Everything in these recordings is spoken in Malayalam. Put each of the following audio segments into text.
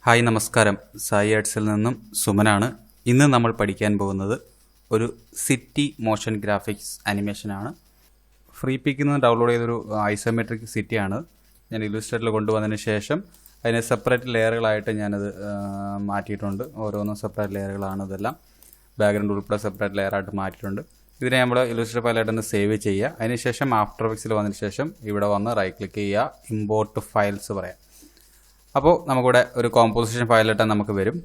ഹായ് നമസ്കാരം, സൈയാർട്സിൽ നിന്നും സുമനാണ്. ഇന്ന് നമ്മൾ പഠിക്കാൻ പോകുന്നത് ഒരു സിറ്റി മോഷൻ ഗ്രാഫിക്സ് ആനിമേഷനാണ്. ഫ്രീ പിക്കിൽ നിന്ന് ഡൗൺലോഡ് ചെയ്തൊരു ഐസോമെട്രിക് സിറ്റിയാണ്. ഞാൻ ഇല്ലുസ്ട്രേറ്ററിൽ കൊണ്ടുവന്നതിന് ശേഷം അതിനെ സെപ്പറേറ്റ് ലെയറുകളായിട്ട് ഞാനത് മാറ്റിയിട്ടുണ്ട്. ഓരോന്നും സെപ്പറേറ്റ് ലെയറുകളാണ്. ഇതെല്ലാം ബാക്ക്ഗ്രൗണ്ട് ഉൾപ്പെടെ സെപ്പറേറ്റ് ലെയറായിട്ട് മാറ്റിയിട്ടുണ്ട്. ഇതിനെ നമ്മൾ ഇല്ലുസ്ട്രേറ്റർ ഫയലായിട്ട് ഒന്ന് സേവ് ചെയ്യുക. അതിനുശേഷം ആഫ്റ്റർ എഫക്ട്സിൽ വന്നതിന് ശേഷം ഇവിടെ വന്ന് റൈറ്റ് ക്ലിക്ക് ചെയ്യുക, ഇമ്പോർട്ട് ഫയൽസ് പറയാം. അപ്പോൾ നമുക്കിവിടെ ഒരു കോമ്പോസിഷൻ ഫയലിട്ട് നമുക്ക് വരും.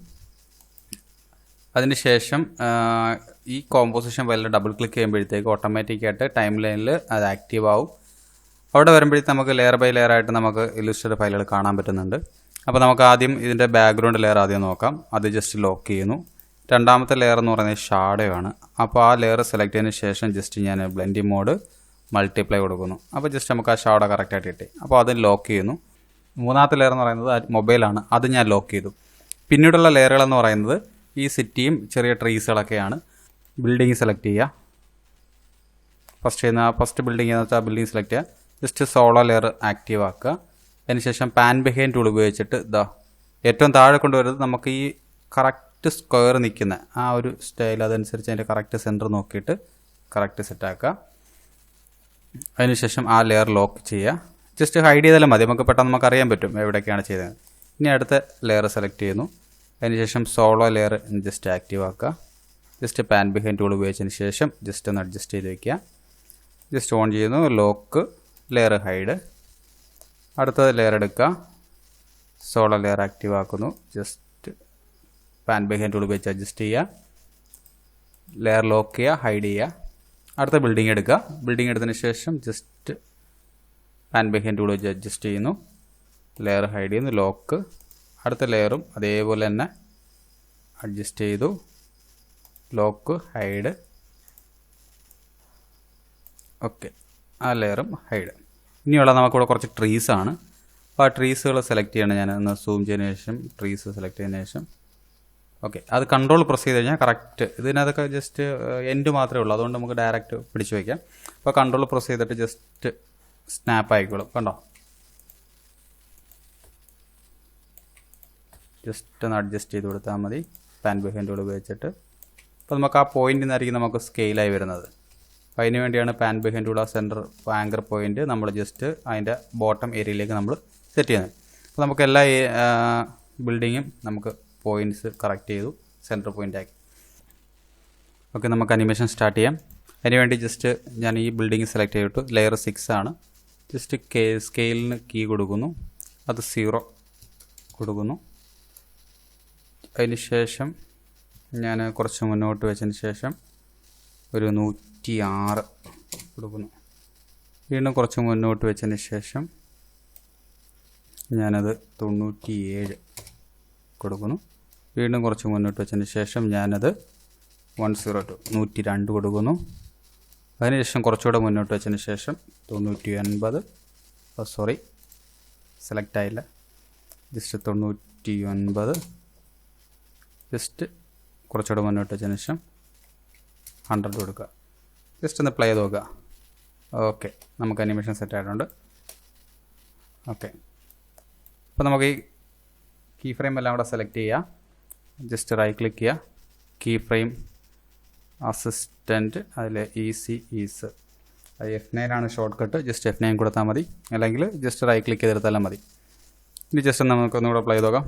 അതിനുശേഷം ഈ കോമ്പോസിഷൻ ഫയലിൽ ഡബിൾ ക്ലിക്ക് ചെയ്യുമ്പോഴത്തേക്ക് ഓട്ടോമാറ്റിക്കായിട്ട് ടൈം ലൈനിൽ അത് ആക്റ്റീവ് ആവും. അവിടെ വരുമ്പോഴത്തേക്ക് നമുക്ക് ലെയർ ബൈ ലെയർ ആയിട്ട് നമുക്ക് ഇല്ലുസ്ട്രേറ്റർ ഫയലുകൾ കാണാൻ പറ്റുന്നുണ്ട്. അപ്പോൾ നമുക്ക് ആദ്യം ഇതിൻ്റെ ബാക്ക്ഗ്രൗണ്ട് ലെയർ ആദ്യം നോക്കാം. അത് ജസ്റ്റ് ലോക്ക് ചെയ്യുന്നു. രണ്ടാമത്തെ ലെയർ എന്ന് പറയുന്നത് ഷാഡോ ആണ്. അപ്പോൾ ആ ലെയർ സെലക്ട് ചെയ്തതിന് ശേഷം ജസ്റ്റ് ഞാൻ ബ്ലെൻഡിങ് മോഡ് മൾട്ടിപ്ലൈ കൊടുക്കുന്നു. അപ്പോൾ ജസ്റ്റ് നമുക്ക് ആ ഷാഡോ കറക്റ്റായിട്ട് കിട്ടി. അപ്പോൾ അത് ലോക്ക് ചെയ്യുന്നു. മൂന്നാമത്തെ ലെയർ എന്ന് പറയുന്നത് മൊബൈലാണ്. അത് ഞാൻ ലോക്ക് ചെയ്തു. പിന്നീടുള്ള ലെയറുകളെന്ന് പറയുന്നത് ഈ സിറ്റിയും ചെറിയ ട്രീസുകളൊക്കെയാണ്. ബിൽഡിംഗ് സെലക്ട് ചെയ്യുക. ഫസ്റ്റ് ബിൽഡിംഗ് എന്ന് വെച്ചാൽ ബിൽഡിംഗ് സെലക്ട് ചെയ്യുക. ജസ്റ്റ് സോളോ ലെയർ ആക്റ്റീവ് ആക്കുക. അതിനുശേഷം പാൻ ബിഹൈൻഡ് ടൂൾ ഉപയോഗിച്ചിട്ട് ഏറ്റവും താഴെ കൊണ്ടുവരുന്നത് നമുക്ക് ഈ കറക്റ്റ് സ്ക്വയർ നിൽക്കുന്ന ആ ഒരു സ്റ്റൈൽ, അതനുസരിച്ച് അതിൻ്റെ കറക്റ്റ് സെൻറ്റർ നോക്കിയിട്ട് കറക്റ്റ് സെറ്റാക്കുക. അതിനുശേഷം ആ ലെയർ ലോക്ക് ചെയ്യുക. ജസ്റ്റ് ഹൈഡ് ചെയ്താലും മതി, നമുക്ക് പെട്ടെന്ന് നമുക്ക് അറിയാൻ പറ്റും എവിടെയൊക്കെയാണ് ചെയ്തത്. ഇനി അടുത്ത ലെയർ സെലക്ട് ചെയ്യുന്നു. അതിനുശേഷം സോളോ ലെയർ ജസ്റ്റ് ആക്റ്റീവ് ആക്കുക. ജസ്റ്റ് പാൻ ബിഹൈൻഡ് ടൂൾ ഉപയോഗിച്ചതിന് ശേഷം ജസ്റ്റ് ഒന്ന് അഡ്ജസ്റ്റ് ചെയ്ത് വയ്ക്കുക. ജസ്റ്റ് ഓൺ ചെയ്യുന്നു, ലോക്ക്, ലെയർ ഹൈഡ്. അടുത്ത ലെയർ എടുക്കുക, സോളോ ലെയർ ആക്റ്റീവ് ആക്കുന്നു. ജസ്റ്റ് പാൻ ബിഹൈൻഡ് ടൂൾ ഉപയോഗിച്ച് അഡ്ജസ്റ്റ് ചെയ്യുക. ലെയർ ലോക്ക് ചെയ്യുക, ഹൈഡ് ചെയ്യുക. അടുത്ത ബിൽഡിംഗ് എടുക്കുക. ബിൽഡിംഗ് എടുത്തതിന് ശേഷം ജസ്റ്റ് പാൻ ബിഹൈൻഡ് ടൂൾ വെച്ച് അഡ്ജസ്റ്റ് ചെയ്യുന്നു. ലെയർ ഹൈഡ് ചെയ്യുന്നു, ലോക്ക്. അടുത്ത ലെയറും അതേപോലെ തന്നെ അഡ്ജസ്റ്റ് ചെയ്തു, ലോക്ക്, ഹൈഡ്. ഓക്കെ, ആ ലെയറും ഹൈഡ്. ഇനിയുള്ള നമുക്കിവിടെ കുറച്ച് ട്രീസാണ്. അപ്പോൾ ആ ട്രീസുകൾ സെലക്ട് ചെയ്യണം. ഞാൻ ഒന്ന് സൂം ചെയ്തതിന് ശേഷം ട്രീസ് സെലക്ട് ചെയ്തതിന് ശേഷം ഓക്കെ, അത് കൺട്രോൾ പ്രസ് ചെയ്ത് കഴിഞ്ഞാൽ കറക്റ്റ് ഇതിനകത്തൊക്കെ ജസ്റ്റ് എൻഡ് മാത്രമേ ഉള്ളൂ. അതുകൊണ്ട് നമുക്ക് ഡയറക്റ്റ് പിടിച്ചു വയ്ക്കാം. അപ്പോൾ കൺട്രോൾ പ്രസ് ചെയ്തിട്ട് ജസ്റ്റ് സ്നാപ്പ് ആയിക്കോളും. കണ്ടോ, ജസ്റ്റ് ഒന്ന് അഡ്ജസ്റ്റ് ചെയ്ത് കൊടുത്താൽ മതി പാൻ ബിഹൈൻഡ് ടൂൾ ഉപയോഗിച്ചിട്ട്. അപ്പോൾ നമുക്ക് ആ പോയിന്റിൽ നിന്നായിരിക്കും നമുക്ക് സ്കെയിലായി വരുന്നത്. അപ്പോൾ അതിന് വേണ്ടിയാണ് പാൻ ബിഹൈൻഡ് ടൂൾ ആ സെൻറ്റർ ആങ്കർ പോയിന്റ് നമ്മൾ ജസ്റ്റ് അതിൻ്റെ ബോട്ടം ഏരിയയിലേക്ക് നമ്മൾ സെറ്റ് ചെയ്യുന്നത്. അപ്പോൾ നമുക്ക് എല്ലാ ബിൽഡിങ്ങും നമുക്ക് പോയിൻറ്റ്സ് കറക്റ്റ് ചെയ്തു, സെൻറ്റർ പോയിൻ്റ് ആക്കി. ഓക്കെ, നമുക്ക് അനിമേഷൻ സ്റ്റാർട്ട് ചെയ്യാം. അതിനുവേണ്ടി ജസ്റ്റ് ഞാൻ ഈ ബിൽഡിംഗ് സെലക്ട് ചെയ്തിട്ട് ലെയർ 6 ആണ്. ജസ്റ്റ് സ്കെയിലിന് കീ കൊടുക്കുന്നു, അത് 0 കൊടുക്കുന്നു. അതിന് ശേഷം ഞാൻ കുറച്ച് മുന്നോട്ട് വെച്ചതിന് ശേഷം ഒരു 106 കൊടുക്കുന്നു. വീണ്ടും കുറച്ച് മുന്നോട്ട് വെച്ചതിന് ശേഷം ഞാനത് 97 കൊടുക്കുന്നു. വീണ്ടും കുറച്ച് മുന്നോട്ട് വെച്ചതിന് ശേഷം ഞാനത് 102 കൊടുക്കുന്നു. അതിനുശേഷം കുറച്ചുകൂടെ മുന്നോട്ട് വെച്ചതിന് ശേഷം 980 സെലക്ട് ആയില്ല, ജസ്റ്റ് 99. ജസ്റ്റ് കുറച്ചുകൂടെ മുന്നോട്ട് വെച്ചതിന് ശേഷം 100 കൊടുക്കുക. ജസ്റ്റ് ഒന്ന് പ്ലേ ചെയ്ത് നോക്കുക. ഓക്കെ, നമുക്ക് അനിമേഷൻ സെറ്റ് ആയിട്ടുണ്ട്. ഓക്കെ, അപ്പോൾ നമുക്ക് ഈ കീ ഫ്രെയിം എല്ലാം കൂടെ സെലക്ട് ചെയ്യുക. ജസ്റ്റ് റൈറ്റ് ക്ലിക്ക് ചെയ്യുക, കീ ഫ്രെയിം അസിസ്റ്റൻറ്റ്, അതിൽ ഈസ് അത് F9 ആണ് ഷോർട്ട് കട്ട്. ജസ്റ്റ് F9 കൊടുത്താൽ മതി, അല്ലെങ്കിൽ ജസ്റ്റ് റൈറ്റ് ക്ലിക്ക് ചെയ്തെടുത്താലും മതി. ഇനി ജസ്റ്റ് നമുക്കൊന്നുകൂടെ പ്ലേ ചെയ്ത് നോക്കാം.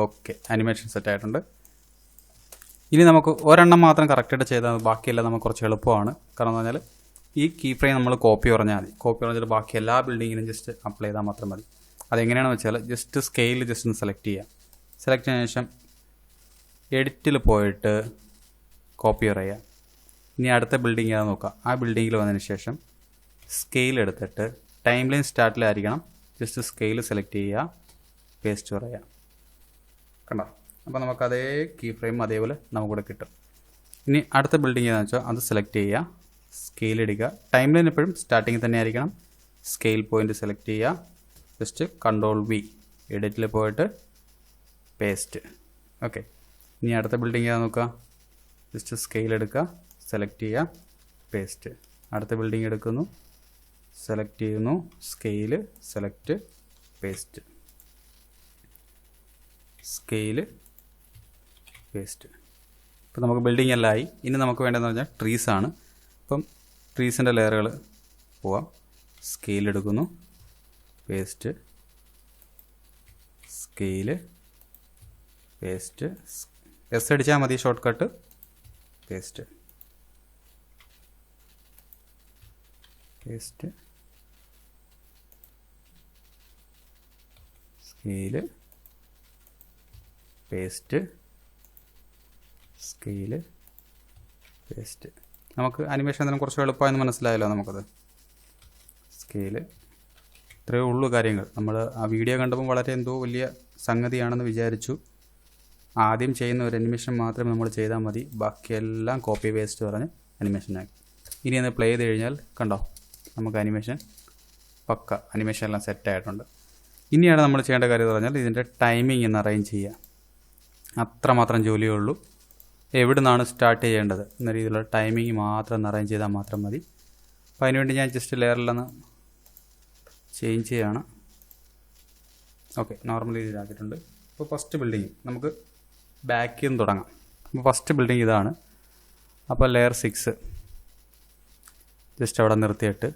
ഓക്കെ, അനിമേഷൻ സെറ്റ് ആയിട്ടുണ്ട്. ഇനി നമുക്ക് ഒരെണ്ണം മാത്രം കറക്റ്റായിട്ട് ചെയ്താൽ ബാക്കിയെല്ലാം നമുക്ക് കുറച്ച് എളുപ്പമാണ്. കാരണം എന്ന് പറഞ്ഞാൽ ഈ കീ ഫ്രെയിം നമ്മൾ കോപ്പി പറഞ്ഞാൽ മതി. കോപ്പി പറഞ്ഞാൽ ബാക്കി എല്ലാ ബിൽഡിങ്ങിനും ജസ്റ്റ് അപ്ലൈ ചെയ്താൽ മാത്രം മതി. അതെങ്ങനെയാണെന്ന് വെച്ചാൽ ജസ്റ്റ് സ്കെയിൽ ജസ്റ്റ് ഒന്ന് സെലക്ട് ചെയ്യുക. സെലക്ട് ചെയ്തതിന് ശേഷം എഡിറ്റിൽ പോയിട്ട് കോപ്പി ചെയ്യുക. ഇനി അടുത്ത ബിൽഡിംഗ് ഏതാ നോക്കുക. ആ ബിൽഡിങ്ങിൽ വന്നതിന് ശേഷം സ്കെയിൽ എടുത്തിട്ട് ടൈം ലൈൻ സ്റ്റാർട്ടിലായിരിക്കണം. ജസ്റ്റ് സ്കെയിൽ സെലക്ട് ചെയ്യുക, പേസ്റ്റ് പറയുക. കണ്ടോ, അപ്പോൾ നമുക്ക് അതേ കീ ഫ്രെയിം അതേപോലെ നമുക്കിവിടെ കിട്ടും. ഇനി അടുത്ത ബിൽഡിംഗ് ഏതാണെന്ന് വെച്ചാൽ അത് സെലക്ട് ചെയ്യുക, സ്കെയിൽ എടുക്കുക. ടൈം ലൈൻ എപ്പോഴും സ്റ്റാർട്ടിങ്ങിൽ തന്നെ ആയിരിക്കണം. സ്കെയിൽ പോയിന്റ് സെലക്ട് ചെയ്യുക, ജസ്റ്റ് Ctrl+V, എഡിറ്റിൽ പോയിട്ട് പേസ്റ്റ്. ഓക്കെ, ഇനി അടുത്ത ബിൽഡിംഗ് ഏതാ നോക്കുക. ജസ്റ്റ് സ്കെയിൽ എടുക്കുക, സെലക്ട് ചെയ്യുക, പേസ്റ്റ്. അടുത്ത ബിൽഡിംഗ് എടുക്കുന്നു, സെലക്ട് ചെയ്യുന്നു, scale, select, paste. Scale, paste. ഇപ്പോൾ നമുക്ക് ബിൽഡിംഗ് എല്ലാം ആയി. ഇനി നമുക്ക് വേണ്ടതെന്ന് പറഞ്ഞാൽ ട്രീസാണ്. അപ്പം ട്രീസിൻ്റെ ലെയറുകൾ പോവാം. സ്കെയിൽ എടുക്കുന്നു, പേസ്റ്റ്, സ്കെയിൽ, പേസ്റ്റ്. എസ് അടിച്ചാൽ മതി short cut. Paste, paste, scale, paste, scale, paste. നമുക്ക് അനിമേഷൻ എന്തെങ്കിലും കുറച്ച് എളുപ്പമായെന്ന് മനസ്സിലായല്ലോ നമുക്കത്. സ്കെയിൽ, ഇത്രയേ ഉള്ളൂ കാര്യങ്ങൾ. നമ്മൾ ആ വീഡിയോ കണ്ടപ്പോൾ വളരെ എന്തോ വലിയ സംഗതിയാണെന്ന് വിചാരിച്ചു. ആദ്യം ചെയ്യുന്ന ഒരു അനിമേഷൻ മാത്രമേ നമ്മൾ ചെയ്താൽ മതി, ബാക്കിയെല്ലാം കോപ്പി പേസ്റ്റ് പറഞ്ഞ് അനിമേഷനാക്കി. ഇനി ഒന്ന് പ്ലേ ചെയ്ത് കഴിഞ്ഞാൽ കണ്ടോ, നമുക്ക് അനിമേഷൻ പക്ക, അനിമേഷൻ എല്ലാം സെറ്റായിട്ടുണ്ട്. ഇനിയാണ് നമ്മൾ ചെയ്യേണ്ട കാര്യം എന്ന് പറഞ്ഞാൽ ഇതിൻ്റെ ടൈമിംഗ് എന്ന് അറേഞ്ച് ചെയ്യുക. അത്രമാത്രം ജോലിയേ ഉള്ളൂ. എവിടെ നിന്നാണ് സ്റ്റാർട്ട് ചെയ്യേണ്ടത് എന്ന രീതിയിലുള്ള ടൈമിംഗ് മാത്രം അറേഞ്ച് ചെയ്താൽ മാത്രം മതി. അപ്പോൾ അതിനുവേണ്ടി ഞാൻ ജസ്റ്റ് ലെയറിലൊന്ന് ചേഞ്ച് ചെയ്യുകയാണ്. ഓക്കെ, നോർമൽ രീതിയിലാക്കിയിട്ടുണ്ട്. ഇപ്പോൾ ഫസ്റ്റ് ബിൽഡിങ് നമുക്ക് ബാക്കിൽ നിന്ന് തുടങ്ങാം. അപ്പോൾ ഫസ്റ്റ് ബിൽഡിങ് ഇതാണ്. അപ്പോൾ ലെയർ 6 ജസ്റ്റ് അവിടെ നിർത്തിയിട്ട്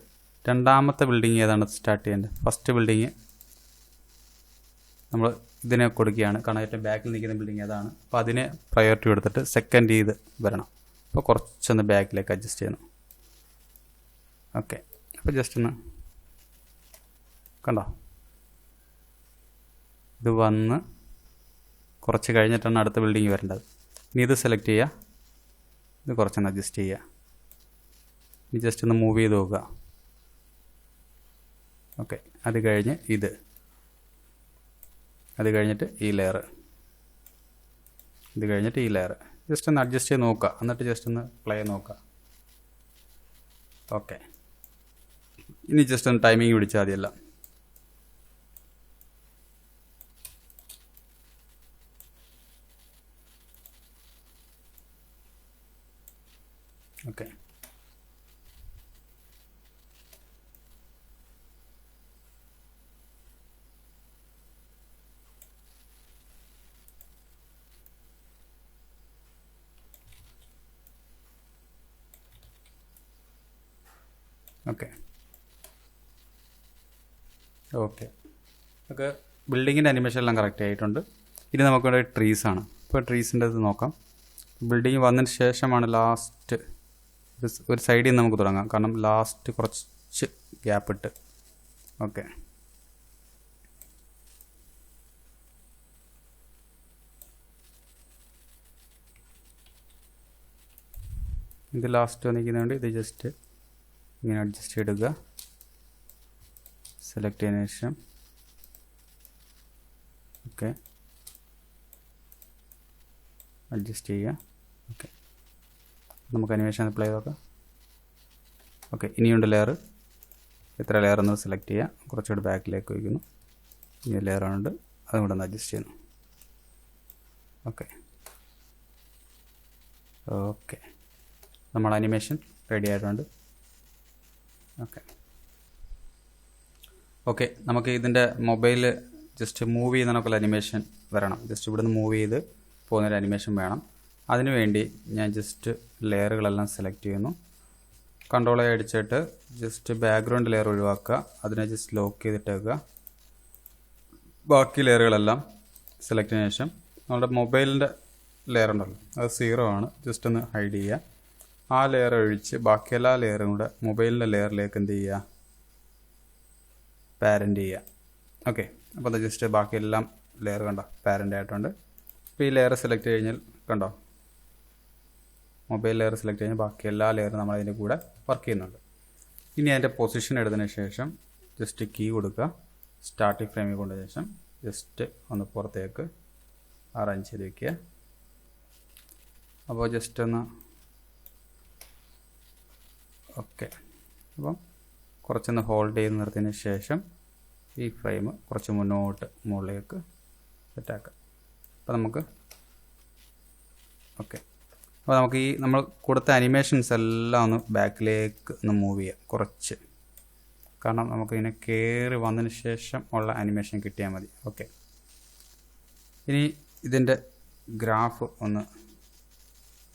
രണ്ടാമത്തെ ബിൽഡിങ് ഏതാണ് സ്റ്റാർട്ട് ചെയ്യേണ്ടത്? ഫസ്റ്റ് ബിൽഡിങ് നമ്മൾ ഇതിനെ കൊടുക്കുകയാണ്, കാരണം ഏറ്റവും ബാക്കിൽ നിൽക്കുന്ന ബിൽഡിങ് ഏതാണ്. അപ്പോൾ അതിന് പ്രയോറിറ്റി കൊടുത്തിട്ട് സെക്കൻഡ് ഇത് വരണം. അപ്പോൾ കുറച്ചൊന്ന് ബാക്കിലേക്ക് അഡ്ജസ്റ്റ് ചെയ്യുന്നു. ഓക്കെ, അപ്പോൾ ജസ്റ്റ് ഒന്ന് കണ്ടോ, ഇത് വന്ന് കുറച്ച് കഴിഞ്ഞിട്ടാണ് അടുത്ത ബിൽഡിങ് വരേണ്ടത്. ഇനി ഇത് സെലക്ട് ചെയ്യുക, ഇത് കുറച്ചൊന്ന് അഡ്ജസ്റ്റ് ചെയ്യുക. ഇനി ജസ്റ്റ് ഒന്ന് മൂവ് ചെയ്ത് നോക്കുക. ഓക്കെ, അത് കഴിഞ്ഞ് അത് കഴിഞ്ഞിട്ട് ഈ ലെയർ, ഇത് കഴിഞ്ഞിട്ട് ഈ ലെയർ ജസ്റ്റ് ഒന്ന് അഡ്ജസ്റ്റ് ചെയ്ത് നോക്കുക. എന്നിട്ട് ജസ്റ്റ് ഒന്ന് പ്ലേ നോക്കുക. ഓക്കെ, ഇനി ജസ്റ്റ് ഒന്ന് ടൈമിങ് പിടിച്ചാൽ മതിയല്ല. Okay, okay, okay. ഒക്കെ ബിൽഡിങ്ങിൻ്റെ അനിമേഷൻ എല്ലാം കറക്റ്റ് ആയിട്ടുണ്ട്. ഇനി നമുക്ക് വേണ്ട ട്രീസാണ്. ഇപ്പോൾ ട്രീസിൻ്റെ ഇത് നോക്കാം. ബിൽഡിങ് വന്നതിന് ശേഷമാണ് ലാസ്റ്റ് ഒരു സൈഡിൽ നിന്ന് നമുക്ക് തുടങ്ങാം, കാരണം ലാസ്റ്റ് കുറച്ച് ഗ്യാപ്പ് ഇട്ട്. ഓക്കെ, ഇത് ലാസ്റ്റ് വന്നിരിക്കുന്നതുകൊണ്ട് ഇത് ജസ്റ്റ് ഇങ്ങനെ അഡ്ജസ്റ്റ് ചെയ്തെടുക്കുക. സെലക്ട് ചെയ്തതിന് ശേഷം ഓക്കെ അഡ്ജസ്റ്റ് ചെയ്യുക. ഓക്കെ, നമുക്ക് അനിമേഷൻ അപ്ലൈ ചെയ്ത് നോക്കാം. ഓക്കെ, ഇനിയുണ്ട് ലെയർ. എത്ര ലെയർ എന്ന് സെലക്ട് ചെയ്യുക, കുറച്ചുകൂടി ബാക്കിലേക്ക് വയ്ക്കുന്നു. ഇനി ലെയറാണുണ്ട്, അതും കൂടെ ഒന്ന് അഡ്ജസ്റ്റ് ചെയ്യുന്നു. ഓക്കെ, ഓക്കെ, നമ്മൾ അനിമേഷൻ റെഡി ആയിട്ടുണ്ട്. ഓക്കെ, ഓക്കെ, നമുക്ക് ഇതിൻ്റെ മൊബൈൽ ജസ്റ്റ് മൂവ് ചെയ്യുന്നതിനൊക്കെ അനിമേഷൻ വരണം. ജസ്റ്റ് ഇവിടുന്ന് മൂവ് ചെയ്ത് പോകുന്നൊരു അനിമേഷൻ വേണം. അതിനുവേണ്ടി ഞാൻ ജസ്റ്റ് ലെയറുകളെല്ലാം സെലക്ട് ചെയ്യുന്നു. കൺട്രോൾ അടിച്ചിട്ട് ജസ്റ്റ് ബാക്ക്ഗ്രൗണ്ട് ലെയർ ഒഴിവാക്കുക. അതിനെ ജസ്റ്റ് ലോക്ക് ചെയ്തിട്ടേക്കുക. ബാക്കി ലെയറുകളെല്ലാം സെലക്ട് ചെയ്തതിനു ശേഷം നമ്മുടെ മൊബൈലിൻ്റെ ലെയർ ഉണ്ടല്ലോ, അത് 0 ആണ്. ജസ്റ്റ് ഒന്ന് ഹൈഡ് ചെയ്യുക. ആ ലെയർ ഒഴിച്ച് ബാക്കി എല്ലാ ലെയറും കൂടെ മൊബൈലിൻ്റെ ലെയറിലേക്ക് എന്ത് ചെയ്യുക, പാരൻ്റ് ചെയ്യുക. ഓക്കെ, അപ്പോൾ അത് ജസ്റ്റ് ബാക്കി എല്ലാം ലെയർ കണ്ടോ പാരൻ്റ് ആയിട്ടുണ്ട്. അപ്പോൾ ഈ ലെയർ സെലക്ട് കഴിഞ്ഞാൽ കണ്ടോ, മൊബൈൽ ലെയർ സെലക്ട് കഴിഞ്ഞാൽ ബാക്കി എല്ലാ ലെയറും നമ്മൾ അതിൻ്റെ കൂടെ വർക്ക് ചെയ്യുന്നുണ്ട്. ഇനി അതിൻ്റെ പൊസിഷൻ എടുത്തതിന് ശേഷം ജസ്റ്റ് കീ കൊടുക്കുക. സ്റ്റാർട്ടിംഗ് ഫ്രെയിമിൽ കൊണ്ടതിന് ശേഷം ജസ്റ്റ് ഒന്ന് പുറത്തേക്ക് അറേഞ്ച് ചെയ്ത് വയ്ക്കുക. അപ്പോൾ ജസ്റ്റ് ഒന്ന് ഓക്കെ, അപ്പം കുറച്ചൊന്ന് ഹോൾഡ് ചെയ്ത് നിർത്തിയതിന് ശേഷം ഈ ഫ്രെയിം കുറച്ച് മുകളിലേക്ക് സെറ്റാക്കാം. അപ്പോൾ നമുക്ക് ഓക്കെ, അപ്പോൾ നമുക്ക് ഈ നമ്മൾ കൊടുത്ത അനിമേഷൻസ് എല്ലാം ഒന്ന് ബാക്കിലേക്ക് ഒന്ന് മൂവ് ചെയ്യാം കുറച്ച്, കാരണം നമുക്കിങ്ങനെ കയറി വന്നതിന് ശേഷം ഉള്ള അനിമേഷൻ കിട്ടിയാൽ മതി. ഓക്കെ, ഇനി ഇതിൻ്റെ ഗ്രാഫ് ഒന്ന്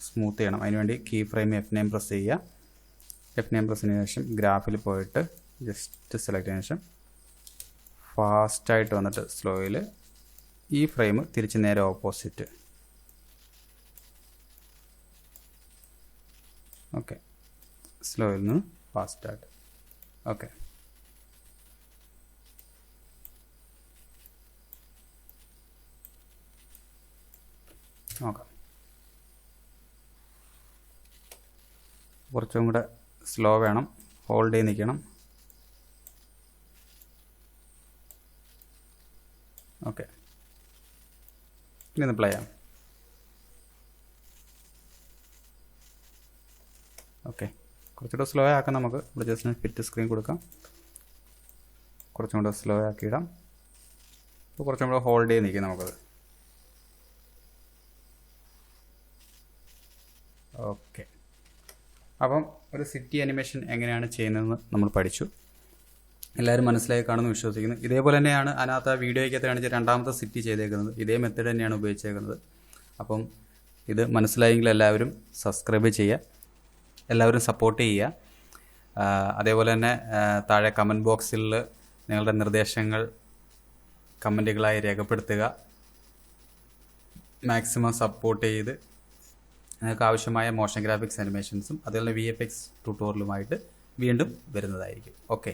സ്മൂത്ത് ചെയ്യണം. അതിനുവേണ്ടി കീ ഫ്രെയിം F9 പ്രസ് ചെയ്യുക. F9 പ്രസ്സിന് ശേഷം ഗ്രാഫിൽ പോയിട്ട് ജസ്റ്റ് സെലക്ട് ചെയ്തതിനു ശേഷം ഫാസ്റ്റായിട്ട് വന്നിട്ട് സ്ലോയിൽ ഈ ഫ്രെയിം തിരിച്ച് നേരെ ഓപ്പോസിറ്റ്. ഓക്കെ, സ്ലോയിൽ നിന്ന് ഫാസ്റ്റായിട്ട്. ഓക്കെ, നോക്കാം. കുറച്ചും കൂടെ സ്ലോ വേണം, ഹോൾഡ് ചെയ്ത് നിൽക്കണം. ഓക്കെ, ഇനി ഒന്ന് പ്ലേ ചെയ്യാം. ഓക്കെ, കുറച്ചുകൂടെ സ്ലോ ആക്കാം. നമുക്ക് ഇവിടെ ജസ്റ്റ് ഫിറ്റ് സ്ക്രീൻ കൊടുക്കാം. കുറച്ചും കൂടെ സ്ലോ ആക്കിയിടാം. അപ്പോൾ കുറച്ചും കൂടെ ഹോൾഡ് ചെയ്ത് നിൽക്കാം നമുക്കത്. ഓക്കെ, അപ്പം ഒരു സിറ്റി അനിമേഷൻ എങ്ങനെയാണ് ചെയ്യുന്നതെന്ന് നമ്മൾ പഠിച്ചു. എല്ലാവരും മനസ്സിലായി കാണുമെന്ന് വിശ്വസിക്കുന്നു. ഇതേപോലെ തന്നെയാണ് അതിനകത്ത് വീഡിയോയ്ക്കകത്ത് കാണിച്ച രണ്ടാമത്തെ സിറ്റി ചെയ്തേക്കുന്നത്. ഇതേ മെത്തേഡ് തന്നെയാണ് ഉപയോഗിച്ചേക്കുന്നത്. അപ്പം ഇത് മനസ്സിലായെങ്കിൽ എല്ലാവരും സബ്സ്ക്രൈബ് ചെയ്യുക, എല്ലാവരും സപ്പോർട്ട് ചെയ്യുക. അതേപോലെ തന്നെ താഴെ കമൻറ്റ് ബോക്സിൽ നിങ്ങളുടെ നിർദ്ദേശങ്ങൾ കമൻറ്റുകളായി രേഖപ്പെടുത്തുക. മാക്സിമം സപ്പോർട്ട് ചെയ്ത് നിങ്ങൾക്ക് ആവശ്യമായ മോഷൻ ഗ്രാഫിക്സ് അനിമേഷൻസും അതുപോലെ VFX ട്യൂട്ടോറിയലുമായിട്ട് വീണ്ടും വരുന്നതായിരിക്കും. ഓക്കെ.